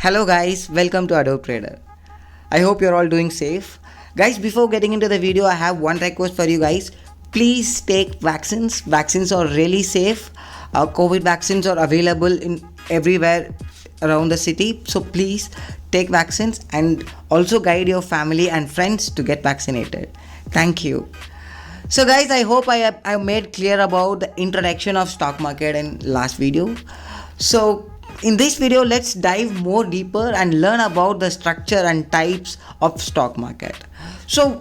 Hello guys, welcome to Adobe Trader. I hope you're all doing safe. Guys, before getting into the video, I have one request for you guys. Please take vaccines. Vaccines are really safe. COVID vaccines are available in everywhere around the city. So please take vaccines and also guide your family and friends to get vaccinated. Thank you. So guys, I hope I made clear about the introduction of stock market in last video. So in this video, let's dive more deeper and learn about the structure and types of stock market. So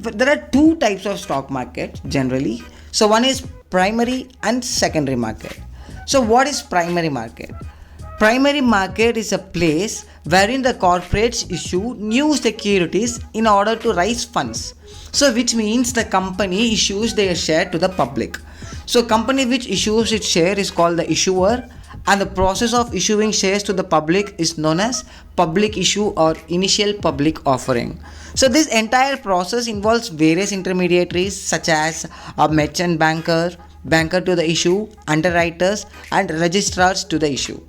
there are two types of stock market generally. So one is primary and secondary market. So what is primary market? Primary market is a place wherein the corporates issue new securities in order to raise funds. So which means the company issues their share to the public. So company which issues its share is called the issuer, and the process of issuing shares to the public is known as public issue or initial public offering. So this entire process involves various intermediaries such as a merchant banker, banker to the issue, underwriters and registrars to the issue.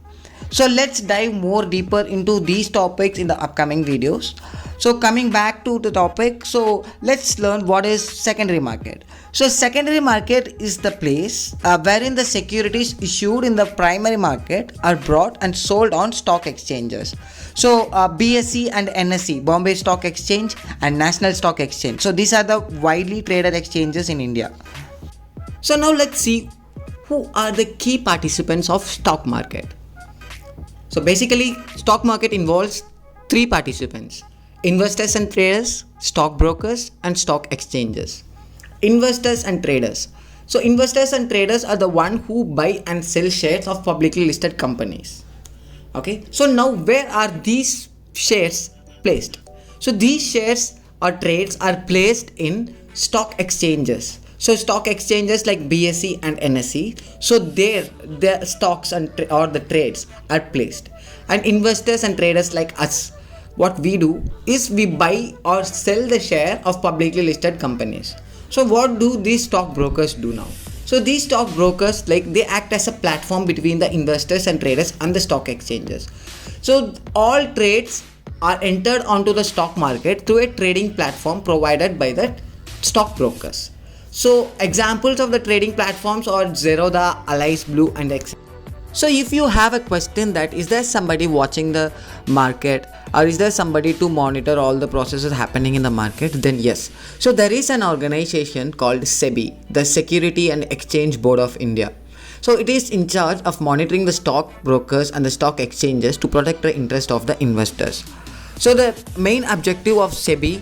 So let's dive more deeper into these topics in the upcoming videos. So coming back to the topic, so let's learn what is secondary market. So secondary market is the place wherein the securities issued in the primary market are brought and sold on stock exchanges. So BSE and NSE, Bombay Stock Exchange and National Stock Exchange. So these are the widely traded exchanges in India. So now let's see who are the key participants of stock market. So basically, stock market involves three participants: investors and traders, stockbrokers, and stock exchanges. Investors and traders. So investors and traders are the one who buy and sell shares of publicly listed companies. Okay. So now where are these shares placed? So these shares or trades are placed in stock exchanges. So stock exchanges like BSE and NSE, so their stocks and or the trades are placed. And investors and traders like us, what we do is we buy or sell the share of publicly listed companies. So what do these stockbrokers do now? So these stockbrokers, like, they act as a platform between the investors and traders and the stock exchanges. So all trades are entered onto the stock market through a trading platform provided by the stockbrokers. So examples of the trading platforms are Zerodha, Allies Blue and etc. So if you have a question that is there somebody watching the market or is there somebody to monitor all the processes happening in the market, then yes. So there is an organization called SEBI, the Security and Exchange Board of India. So it is in charge of monitoring the stock brokers and the stock exchanges to protect the interest of the investors. So the main objective of SEBI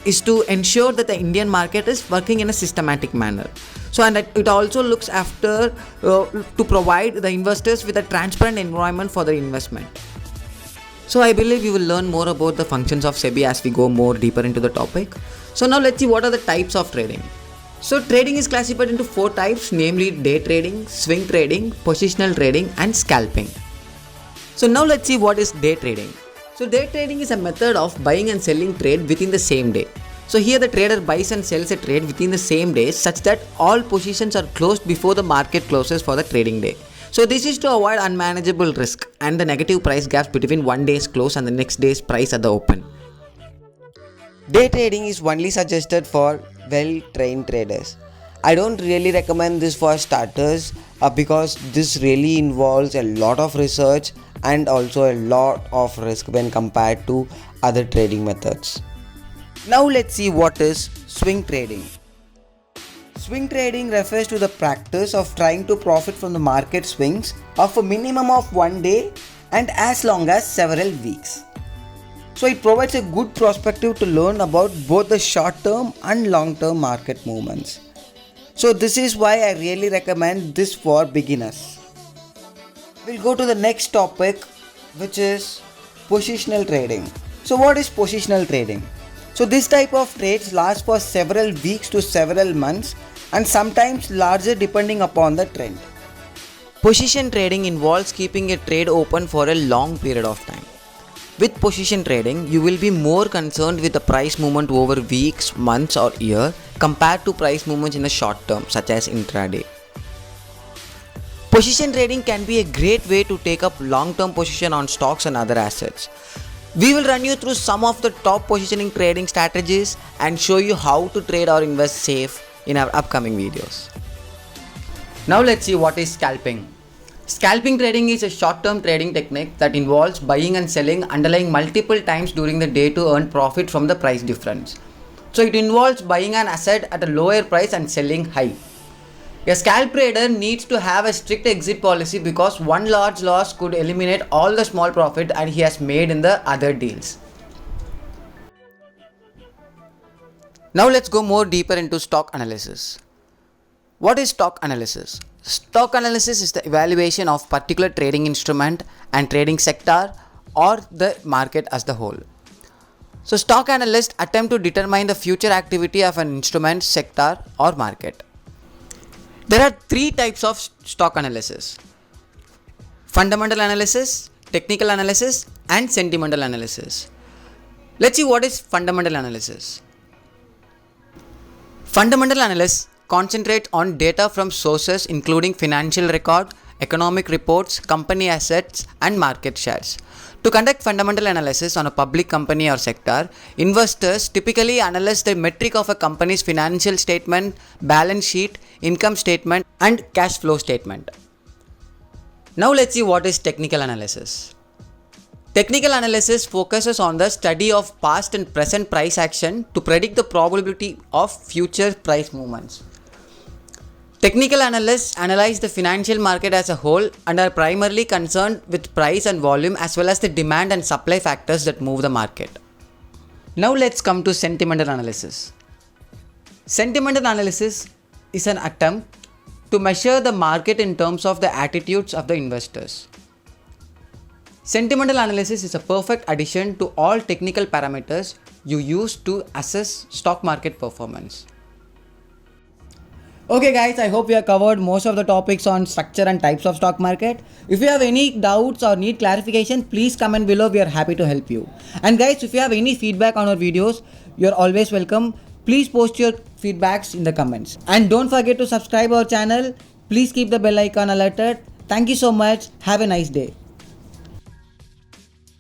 is to ensure that the Indian market is working in a systematic manner. So and it also looks after to provide the investors with a transparent environment for their investment. So I believe you will learn more about the functions of SEBI as we go more deeper into the topic. So now let's see what are the types of trading. So trading is classified into four types, namely day trading, swing trading, positional trading and scalping. So now let's see what is day trading. So day trading is a method of buying and selling trade within the same day. So here the trader buys and sells a trade within the same day such that all positions are closed before the market closes for the trading day. So this is to avoid unmanageable risk and the negative price gaps between one day's close and the next day's price at the open. Day trading is only suggested for well-trained traders. I don't really recommend this for starters because this really involves a lot of research and also a lot of risk when compared to other trading methods. Now let's see what is swing trading. Swing trading refers to the practice of trying to profit from the market swings of a minimum of one day and as long as several weeks. So it provides a good perspective to learn about both the short-term and long-term market movements. So this is why I really recommend this for beginners. We'll go to the next topic, which is positional trading. So what is positional trading? So this type of trades last for several weeks to several months and sometimes larger depending upon the trend. Position trading involves keeping a trade open for a long period of time. With position trading, you will be more concerned with the price movement over weeks, months or year compared to price movements in the short term such as intraday. Position trading can be a great way to take up long-term position on stocks and other assets. We will run you through some of the top positioning trading strategies and show you how to trade or invest safe in our upcoming videos. Now let's see what is scalping. Scalping trading is a short-term trading technique that involves buying and selling underlying multiple times during the day to earn profit from the price difference. So it involves buying an asset at a lower price and selling high. A scalp trader needs to have a strict exit policy because one large loss could eliminate all the small profit and he has made in the other deals. Now let's go more deeper into stock analysis. What is stock analysis? Stock analysis is the evaluation of particular trading instrument and trading sector or the market as the whole. So stock analysts attempt to determine the future activity of an instrument, sector or market. There are three types of stock analysis: fundamental analysis, technical analysis and sentimental analysis. Let's see what is fundamental analysis. Fundamental analysis concentrate on data from sources including financial record, economic reports, company assets and market shares. To conduct fundamental analysis on a public company or sector, investors typically analyze the metric of a company's financial statement, balance sheet, income statement and cash flow statement. Now let's see what is technical analysis. Technical analysis focuses on the study of past and present price action to predict the probability of future price movements. Technical analysts analyze the financial market as a whole and are primarily concerned with price and volume as well as the demand and supply factors that move the market. Now let's come to sentimental analysis. Sentimental analysis is an attempt to measure the market in terms of the attitudes of the investors. Sentimental analysis is a perfect addition to all technical parameters you use to assess stock market performance. Okay guys, I hope we have covered most of the topics on structure and types of stock market. If you have any doubts or need clarification, please comment below. We are happy to help you. And guys, if you have any feedback on our videos, you are always welcome. Please post your feedbacks in the comments. And don't forget to subscribe our channel. Please keep the bell icon alerted. Thank you so much. Have a nice day.